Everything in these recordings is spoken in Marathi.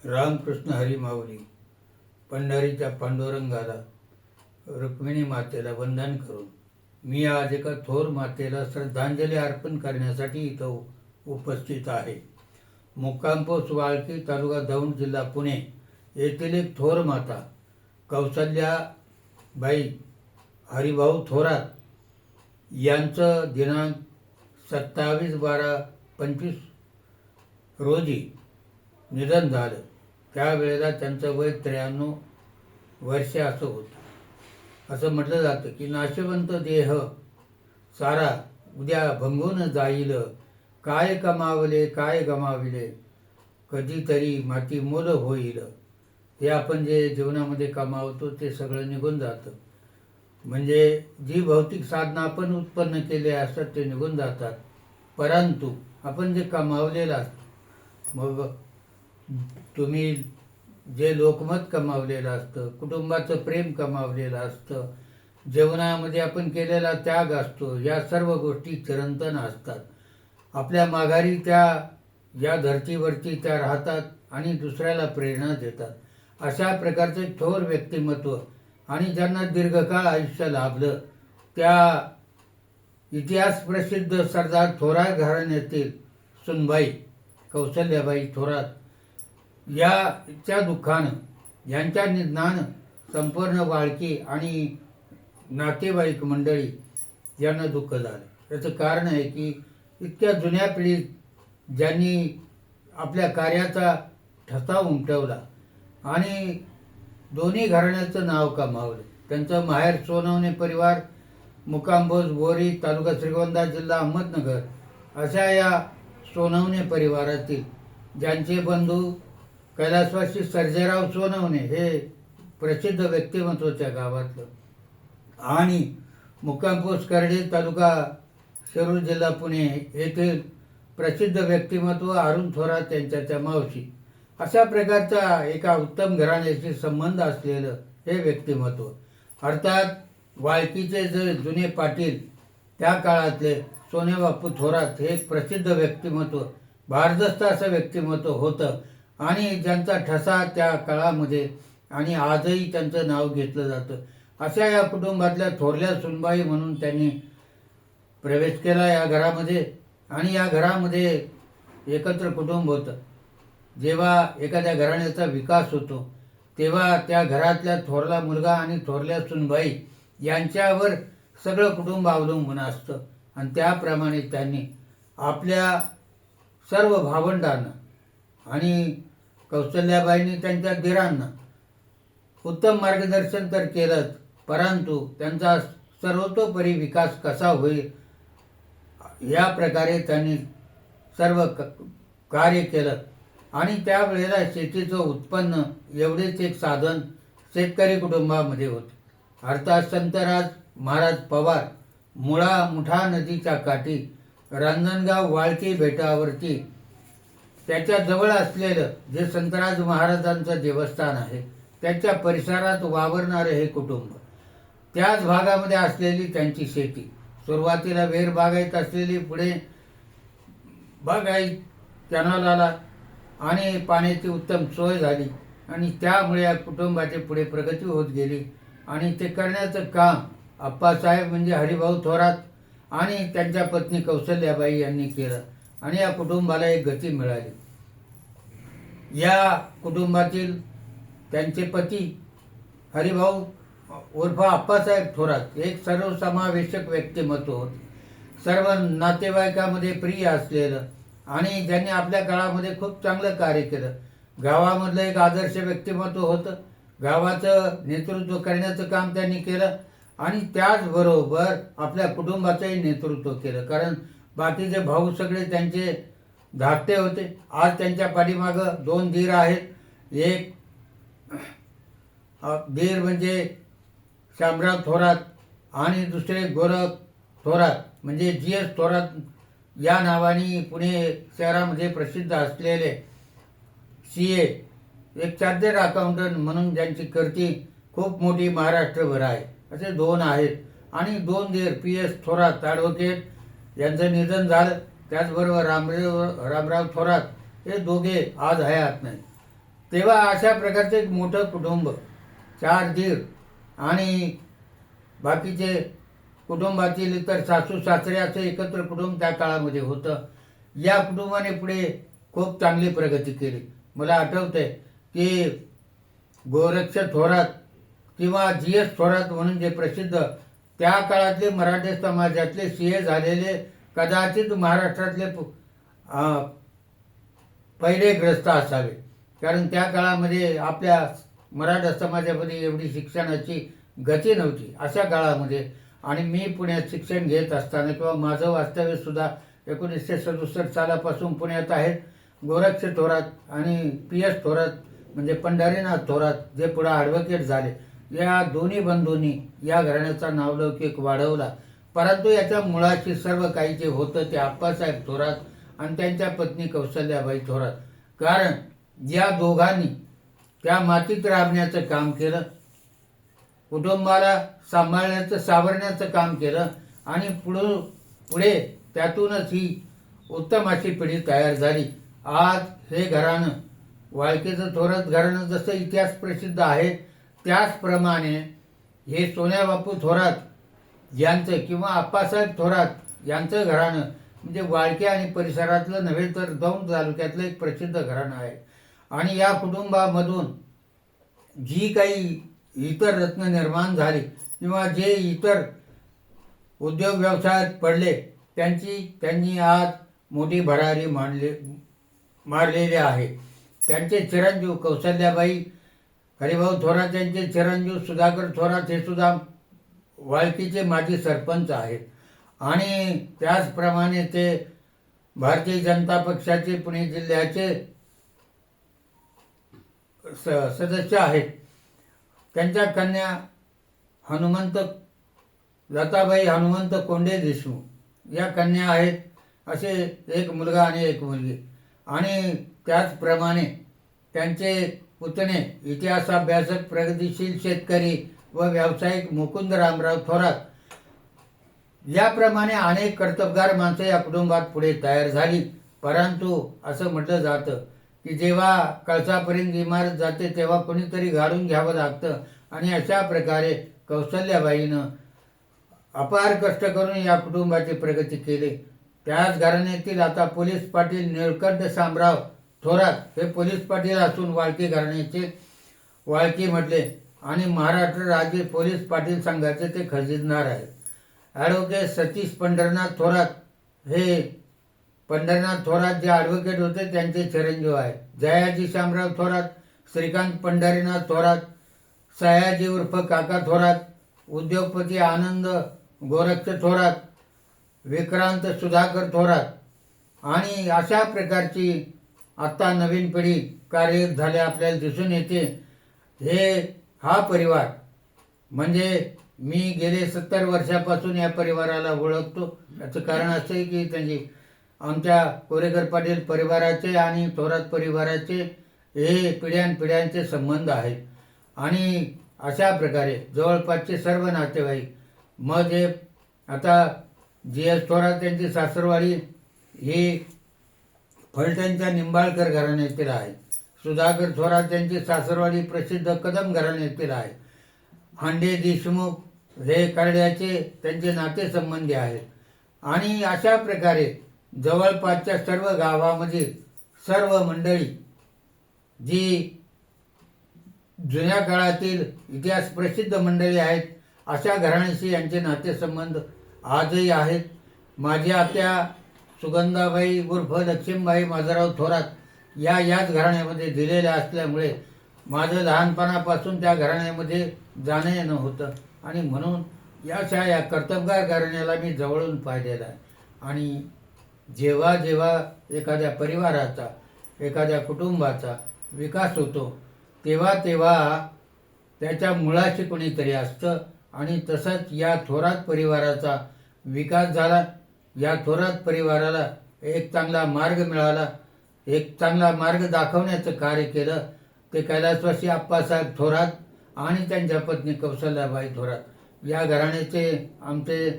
रामकृष्ण हरी माऊली पंढरीच्या पांडुरंगाला रुक्मिणी मातेला वंदन करून मी आज एका थोर मातेला श्रद्धांजली अर्पण करण्यासाठी इथं उपस्थित आहे. मुक्काम पोस्ट वाळकी, तालुका दौंड, जिल्हा पुणे येथील एक थोर माता कौसल्याबाई हरिभाऊ थोरात यांचं दिनांक 27/12/25 रोजी निधन झालं. त्यावेळेला त्यांचं वय 93 वर्षे असं होतं. असं म्हटलं जातं की नाशवंत देह सारा उद्या भंगून जाईल, काय कमावले काय गमाविले, कधीतरी माती मोल होईल. हे आपण जे जीवनामध्ये कमावतो ते सगळं निघून जातं. म्हणजे जी भौतिक साधनं आपण उत्पन्न केले असतात ते निघून जातात, परंतु आपण जे कमावलेलं असतं, मग तुम्ही जे लोकमत कमावलेलं असतं, कुटुंबाचं प्रेम कमावलेलं असतं, जीवनामध्ये आपण केलेला त्याग असतो, या सर्व गोष्टी चिरंतन असतात. आपल्या माघारी त्या या धर्तीवरती त्या राहतात आणि दुसऱ्याला प्रेरणा देतात. अशा प्रकारचं एक थोर व्यक्तिमत्व आणि ज्यांना दीर्घकाळ आयुष्य लाभलं त्या इतिहास प्रसिद्ध सरदार थोरात घराण्यातील सुनबाई कौसल्याबाई थोरात याच्या दुःखानं, यांच्या निधनानं संपूर्ण वाळकी आणि नातेवाईक मंडळी यांना दुःख झालं. याचं कारण आहे की इतक्या जुन्या पिढीत ज्यांनी आपल्या कार्याचा ठसा उमटवला आणि दोन्ही घराण्याचं नाव कमावलं. त्यांचं माहेर सोनवणे परिवार, मुक्काम पोस्ट बोरी, तालुका श्रीगोंदा, जिल्हा अहमदनगर अशा या सोनवणे परिवारातील ज्यांचे बंधू कैलासवासी सर्जेराव सोनवणे हे प्रसिद्ध व्यक्तिमत्व त्या गावातलं, आणि मुक्काम पोस्ट करडे, तालुका शिरूर, जिल्हा पुणे येथील प्रसिद्ध व्यक्तिमत्व अरुण थोरात यांच्या त्या मावशी, अशा प्रकारचा एका उत्तम घराण्याशी संबंध असलेलं हे व्यक्तिमत्व. अर्थात वाळकीचे जे जुने पाटील त्या काळातले सोनेबापू थोरात हे एक प्रसिद्ध व्यक्तिमत्व, भारदस्त असं व्यक्तिमत्व होतं आणि ज्यांचा ठसा त्या काळामध्ये आणि आजही त्यांचं नाव घेतलं जातं. अशा या कुटुंबातल्या थोरल्या सुनबाई म्हणून त्यांनी प्रवेश केला या घरामध्ये. आणि या घरामध्ये एकत्र कुटुंब होतं. जेव्हा एखाद्या घराण्याचा विकास होतो तेव्हा त्या घरातल्या थोरला मुलगा आणि थोरल्या सुनबाई यांच्यावर सगळं कुटुंब अवलंबून असतं. आणि त्याप्रमाणे त्यांनी आपल्या सर्व भावंडांना आणि कौसल्याबाईंनी त्यांच्या दिरांना उत्तम मार्गदर्शन तर केलंच, परंतु त्यांचा सर्वतोपरी विकास कसा होईल या प्रकारे त्यांनी सर्व कार्य केलं. आणि त्यावेळेला शेतीचं उत्पन्न एवढेच एक साधन शेतकरी कुटुंबामध्ये होते. अर्थात संतराज महाराज पवार मुळा मुठा नदीच्या काठी रांजणगाव वाळकी बेटावरती त्याच्या जवळ असलेलं जे संतराज महाराजांचं देवस्थान आहे त्याच्या परिसरात वावरणारं हे कुटुंब, त्याच भागामध्ये असलेली त्यांची शेती, सुरुवातीला वेर बागायत असलेली, पुढे बागायत कॅनॉल आला आणि पाण्याची उत्तम सोय झाली आणि त्यामुळे या कुटुंबाची पुढे प्रगती होत गेली. आणि ते करण्याचं काम आप्पासाहेब म्हणजे हरिभाऊ थोरात आणि त्यांच्या पत्नी कौसल्याबाई यांनी केलं आणि या कुटुंबाला एक गती मिळाली. या कुटुंबातील त्यांचे पती हरिभाऊ उर्फ आप्पासाहेब थोरात एक सर्वसमावेशक व्यक्तिमत्व होते, सर्व नातेवाईकामध्ये प्रिय असलेलं आणि ज्यांनी आपल्या काळामध्ये खूप चांगलं कार्य केलं. गावामधलं एक आदर्श व्यक्तिमत्व होतं. गावाचं नेतृत्व करण्याचं काम त्यांनी केलं आणि त्याचबरोबर आपल्या कुटुंबाचंही नेतृत्व केलं, कारण बाकीचे भाऊ सगळे त्यांचे धाकटे होते. आज त्यांच्या पाठीमागं 2 धीर आहेत. एक धीर म्हणजे शामराव थोरात आणि दुसरे गोरख थोरात म्हणजे GS थोरात या नावाने पुणे शहरामध्ये प्रसिद्ध असलेले CA, एक चार्टर्ड अकाउंटंट म्हणून ज्यांची कीर्ती खूप मोठी महाराष्ट्रभर आहे, असे 2 आहेत. आणि 2 धीर PS थोरात ॲडव्होकेट यांचं निधन झालं. त्याचबरोबर रामराव थोरात हे दोघे आज हयात नाही. तेव्हा अशा प्रकारचं एक मोठं कुटुंब, 4 दीर आणि बाकीचे कुटुंबातील इतर सासू सासऱ्याचं एकत्र कुटुंब त्या काळामध्ये होतं. या कुटुंबाने पुढे खूप चांगली प्रगती केली. मला आठवतंय की गोरक्ष थोरात किंवा जी.एस. थोरात म्हणून जे प्रसिद्ध त्या काळातले मराठी समाजातले सीए झालेले कदाचित महाराष्ट्रातले पहिले ग्रस्त असावे. कारण त्या काळामध्ये आपल्या मराठा समाजामध्ये एवढी शिक्षणाची गती नव्हती. अशा काळामध्ये आणि मी पुण्यात शिक्षण घेत असताना किंवा माझं वास्तव्यसुद्धा 1967 सालापासून पुण्यात आहेत. गोरक्ष थोरात आणि पी.एस. थोरात म्हणजे पंढरीनाथ थोरात जे पुढे ॲडव्होकेट झाले, या दोन्ही बंधूंनी या घराण्याचा नावलौकिक वाढवला. परंतु याच्या मुळाशी सर्व काही जे होतं ते आप्पासाहेब थोरात आणि त्यांच्या पत्नी कौशल्याबाई थोरात. कारण या दोघांनी त्या मातीत राबण्याचं काम केलं, कुटुंबाला सांभाळण्याचं सावरण्याचं काम केलं आणि पुढे त्यातूनच ही उत्तम अशी पिढी तयार झाली. आज हे घराणं वाळकेचं थोरात घराणं जसं इतिहास प्रसिद्ध आहे, त्याचप्रमाणे हे सोन्याबापू थोरात यांचं किंवा आप्पासाहेब थोरात यांचं घराणं म्हणजे वाळके आणि परिसरातलं नव्हे तर दौंड तालुक्यातलं एक प्रसिद्ध घराणं आहे. आणि या कुटुंबामधून जी काही इतर रत्न निर्माण झाली किंवा जे इतर उद्योग व्यवसायात पडले त्यांनी आज मोठी भरारी मारलेली आहे. त्यांचे चिरंजीव कौशल्याबाई हरिभाऊ थोरात यांचे चिरंजीव सुधाकर थोरात हे सुद्धा वाळकीचे माजी सरपंच आहेत आणि त्याचप्रमाणे ते भारतीय जनता पक्षाचे पुणे जिल्ह्याचे सदस्य आहेत. त्यांच्या कन्या हनुमंत लताबाई हनुमंत कोंडे देशमुख या कन्या आहेत. असे एक मुलगा आणि एक मुलगी. आणि त्याचप्रमाणे त्यांचे पुतणे इतिहास अभ्यासक प्रगतिशील शेतकरी व व्यावसायिक मुकुंद रामराव थोरात. याप्रमाणे अनेक कर्तबगार माणसं या कुटुंबात पुढे तयार झाली. परंतु असं म्हटलं जातं की जेव्हा कळसापर्यंत इमारत जाते तेव्हा कोणीतरी गाडून घ्यावं लागतं आणि अशा प्रकारे कौशल्याबाईनं अपार कष्ट करून या कुटुंबाची प्रगती केली. त्याच घराण्यातील आता पोलीस पाटील निळकंठ शामराव थोरात हे पोलीस पाटील असून वाळकी घराण्याचे वाळकी म्हटले आणि महाराष्ट्र राज्य पोलीस पाटील संघाचे ते खजिनदार आहेत. ॲडव्होकेट सतीश पंढरनाथ थोरात हे पंढरनाथ थोरात जे ॲडव्होकेट होते त्यांचे चिरंजीव आहेत. जयाजी शामराव थोरात, श्रीकांत पंढरीनाथ थोरात, सयाजी उर्फ काका थोरात, उद्योगपती आनंद गोरक्ष थोरात, विक्रांत सुधाकर थोरात आणि अशा प्रकारची आत्ता नवीन पिढी कार्यरत झाले आपल्याला दिसून येते. हा परिवार म्हणजे मी गेले 70 वर्षापासून या परिवाराला ओळखतो. याचं कारण असं आहे की त्यांची आमच्या कोरेकर पाटील परिवाराचे आणि थोरात परिवाराचे हे पिढ्यानपिढ्यांचे संबंध आहेत. आणि अशा प्रकारे जवळपासचे सर्व नातेवाईक मग जे आता जी.एस. थोरात यांची सासरवाडी ही फलटणच्या निंबाळकर घराण्यातील आहे. सुधाकर थोरात यांची सासरवाडी प्रसिद्ध कदम घराण्यातील आहे. हांडे देशमुख हे करड्याचे त्यांचे नातेसंबंधी आहेत. आणि अशा प्रकारे जवळपासच्या सर्व गावामध्ये सर्व मंडळी जी जुन्या काळातील इतिहास प्रसिद्ध मंडळी आहेत अशा घराण्याशी यांचे नातेसंबंध आजही आहेत. माझी आत्या सुगंधाबाई उर्फ लक्ष्मीबाई माधवराव थोरात याच घराण्यामध्ये दिलेल्या असल्यामुळे माझं लहानपणापासून त्या घराण्यामध्ये जाणं येणं होतं आणि म्हणून या कर्तबगार घराण्याला मी जवळून पाहिलेलं आहे. आणि जेव्हा जेव्हा एखाद्या परिवाराचा एखाद्या कुटुंबाचा विकास होतो तेव्हा त्याच्या मुळाशी कोणीतरी असतं आणि तसंच या थोरात परिवाराचा विकास झाला. या थोरात परिवाराला एक चांगला मार्ग मिळाला. एक चांगला मार्ग दाखवण्याचं कार्य केलं ते कैलासवासी आप्पासाहेब थोरात आणि त्यांच्या पत्नी कौशल्याबाई थोरात. या घराण्याचे आमचे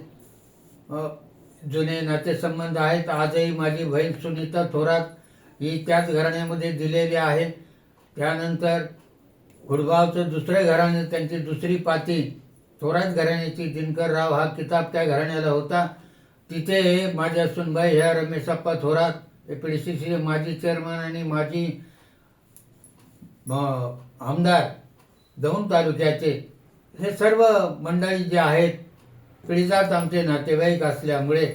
जुने नातेसंबंध आहेत. आजही माझी बहीण सुनीता थोरात ही त्याच घराण्यामध्ये दिलेली आहे. त्यानंतर गुडगावचं दुसऱ्या घराणे, त्यांची दुसरी पाती थोरात घराण्याची, दिनकरराव हा किताब त्या घराण्याला होता. तिथे माझ्या सुनबाई ह्या रमेशप्पा थोरात, PDCC माजी चेअरमन आणि माजी आमदार दौंड तालुक्याचे, हे सर्व मंडळी जे आहेत पिढीजात आमचे नातेवाईक असल्यामुळे,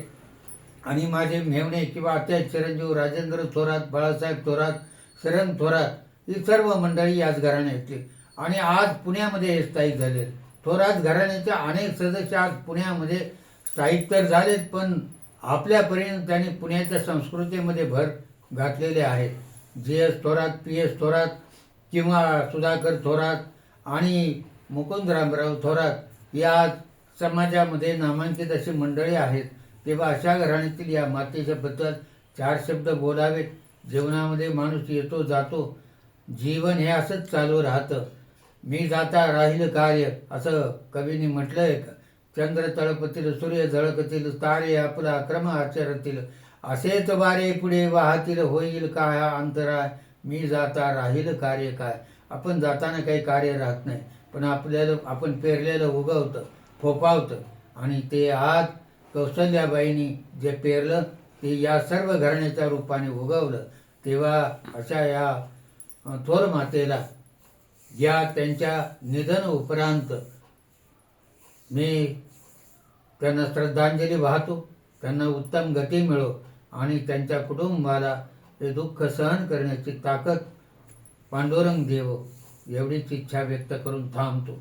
आणि माझे मेव्हणे किंवा आत्या चिरंजीव राजेंद्र थोरात, बाळासाहेब थोरात, शरण थोरात, ही सर्व मंडळी याच घराण्यातली आणि आज पुण्यामध्ये हे स्थायिक झाले. थोरात घराण्याचे अनेक सदस्य आज पुण्यामध्ये स्थायिक तर झालेत, पण आपल्यापर्यंत त्यांनी पुण्याच्या संस्कृतीमध्ये भर घातलेले आहेत. GS थोरात, PS थोरात किंवा सुधाकर थोरात आणि मुकुंदरामराव थोरात या समाजामध्ये नामांकित अशी मंडळी आहेत. तेव्हा अशा घराण्यातील या मातेच्या बद्दल 4 शब्द बोलावेत. जीवनामध्ये माणूस येतो जातो, जीवन हे असंच चालू राहतं. मी जाता राहील कार्य, असं कवीने म्हटलंय. चंद्र तळपतील, सूर्य झळकतील, तारे आपला क्रम आचरतील, असेच वारे पुढे वाहतील, होईल काय हा अंतराय, मी जाता राहील कार्य काय. आपण जाताना काही कार्य राहत नाही, पण आपल्याला आपण पेरलेलं उगवतं, फोफावतं, आणि ते आज कौशल्याबाईंनी जे पेरलं ते या सर्व घराण्याच्या रूपाने उगवलं. तेव्हा अशा या थोर मातेला या त्यांच्या निधन उपरांत मी त्यांना श्रद्धांजली वाहतो. त्यांना उत्तम गती मिळो आणि त्यांच्या कुटुंबाला हे दुःख सहन करण्याची ताकद पांडुरंग देवो, एवढीच इच्छा व्यक्त करून थांबतो.